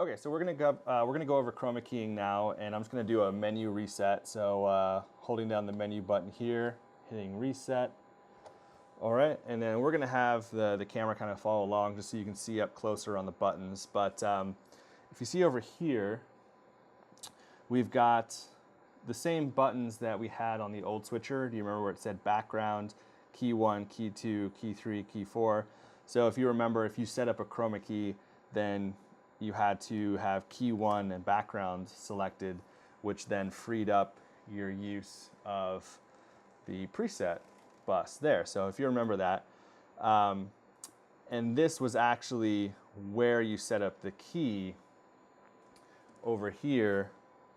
Okay, so we're gonna go over chroma keying now, and I'm just gonna do a menu reset. So holding down the menu button here, hitting reset. All right, and then we're gonna have the camera kind of follow along just so you can see up closer on the buttons. But if you see over here, we've got the same buttons that we had on the old switcher. Do you remember where it said background, key 1, key 2, key 3, key 4? So if you remember, if you set up a chroma key, then you had to have key 1 and background selected, which then freed up your use of the preset bus there. So if you remember that, and this was actually where you set up the key over here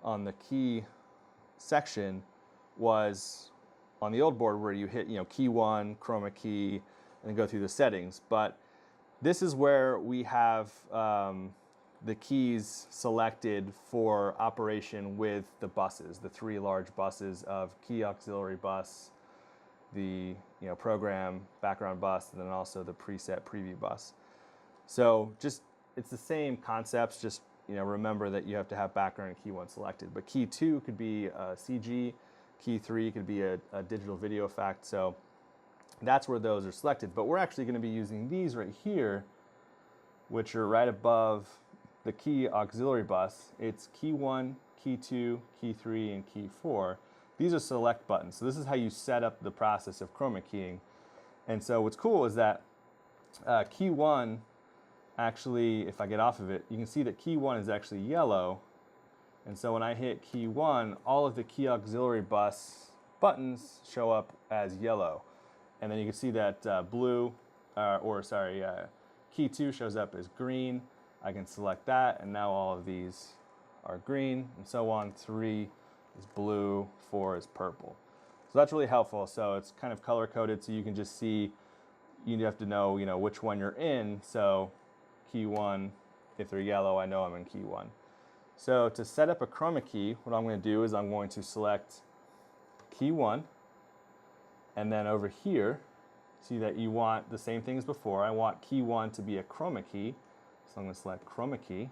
on the key section, was on the old board where you hit, key 1, chroma key, and then go through the settings. But this is where we have the keys selected for operation with the buses, the 3 large buses of key auxiliary bus, the program background bus, and then also the preset preview bus. So it's the same concepts, just remember that you have to have background and key 1 selected. But key 2 could be a CG, key 3 could be a digital video effect. So that's where those are selected. But we're actually going to be using these right here, which are right above the key auxiliary bus. It's key 1, key 2, key 3, and key 4. These are select buttons. So this is how you set up the process of chroma keying. And so what's cool is that key 1, actually, if I get off of it, you can see that key 1 is actually yellow. And so when I hit key 1, all of the key auxiliary bus buttons show up as yellow. And then you can see that key 2 shows up as green. I can select that, and now all of these are green, and so on. 3 is blue, 4 is purple. So that's really helpful. So it's kind of color coded, so you can just see, you have to know, which one you're in. So key 1, if they're yellow, I know I'm in key 1. So to set up a chroma key, what I'm going to do is I'm going to select key 1, and then over here, see that you want the same thing as before. I want key 1 to be a chroma key. So I'm going to select chroma key.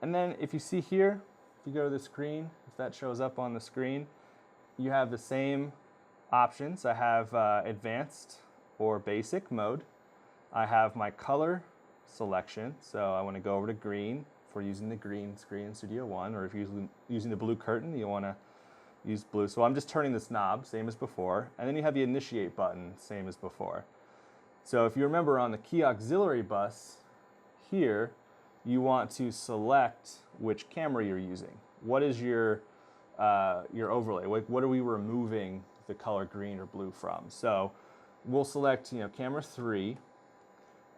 And then if you see here, if you go to the screen, if that shows up on the screen, you have the same options. I have advanced or basic mode. I have my color selection. So I want to go over to green for using the green screen in Studio One, or if you're using the blue curtain, you want to use blue. So I'm just turning this knob, same as before. And then you have the initiate button, same as before. So if you remember on the key auxiliary bus, here, you want to select which camera you're using. What is your overlay? What are we removing the color green or blue from? So we'll select camera 3,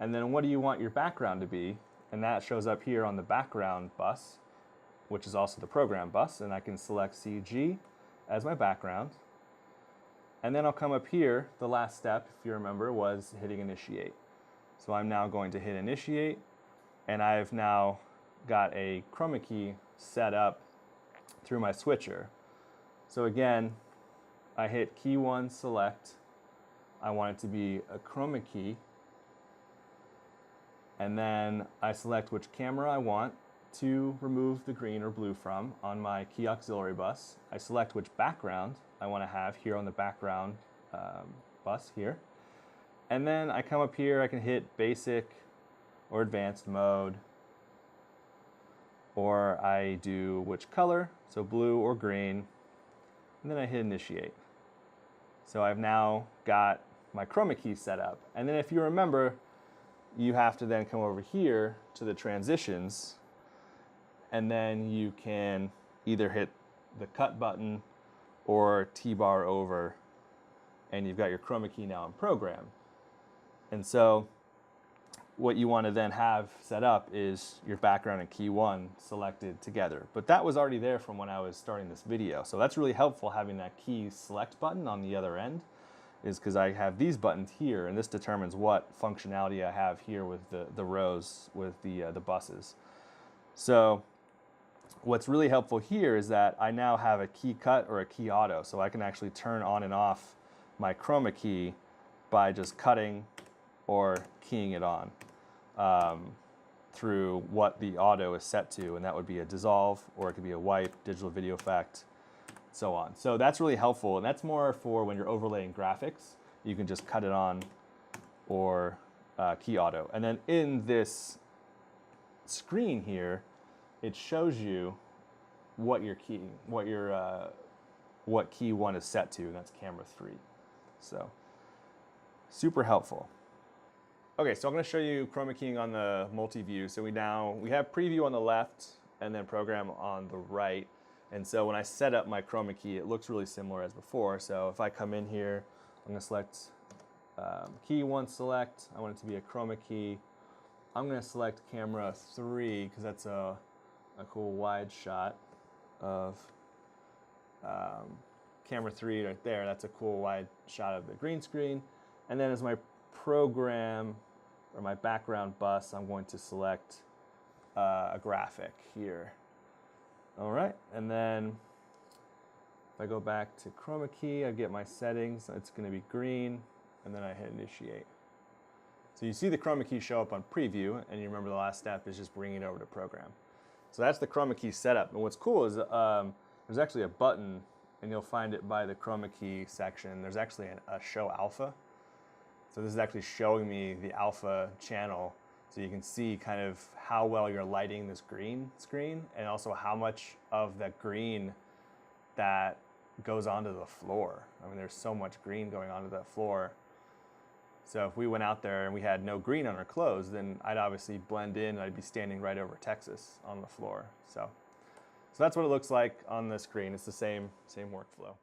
and then what do you want your background to be? And that shows up here on the background bus, which is also the program bus, and I can select CG as my background. And then I'll come up here, the last step, if you remember, was hitting initiate. So I'm now going to hit initiate, and I've now got a chroma key set up through my switcher. So again, I hit key 1 select. I want it to be a chroma key. And then I select which camera I want to remove the green or blue from on my key auxiliary bus. I select which background I want to have here on the background bus here. And then I come up here, I can hit basic or advanced mode, or I do which color, so blue or green, and then I hit initiate. So I've now got my chroma key set up. And then if you remember, you have to then come over here to the transitions, and then you can either hit the cut button or T-bar over, and you've got your chroma key now in program. And so what you want to then have set up is your background and key 1 selected together. But that was already there from when I was starting this video. So that's really helpful, having that key select button on the other end, is because I have these buttons here, and this determines what functionality I have here with the rows with the buses. So what's really helpful here is that I now have a key cut or a key auto, so I can actually turn on and off my chroma key by just cutting or keying it on through what the auto is set to, and that would be a dissolve, or it could be a wipe, digital video effect, so on. So that's really helpful, and that's more for when you're overlaying graphics. You can just cut it on, or key auto. And then in this screen here, it shows you what you're keying, what key 1 is set to, and that's camera 3. So super helpful. Okay, so I'm going to show you chroma keying on the multi-view. So we have preview on the left and then program on the right. And so when I set up my chroma key, it looks really similar as before. So if I come in here, I'm going to select key 1 select. I want it to be a chroma key. I'm going to select camera 3 because that's a cool wide shot of camera 3 right there. That's a cool wide shot of the green screen. And then as my program or my background bus, I'm going to select a graphic here. All right, and then if I go back to chroma key, I get my settings. It's going to be green, and then I hit initiate. So you see the chroma key show up on preview, and you remember the last step is just bringing it over to program. So that's the chroma key setup. And what's cool is there's actually a button, and you'll find it by the chroma key section. There's actually a show alpha. So this is actually showing me the alpha channel, so you can see kind of how well you're lighting this green screen, and also how much of that green that goes onto the floor. I mean, there's so much green going onto the floor. So if we went out there and we had no green on our clothes, then I'd obviously blend in, and I'd be standing right over Texas on the floor. So that's what it looks like on the screen. It's the same workflow.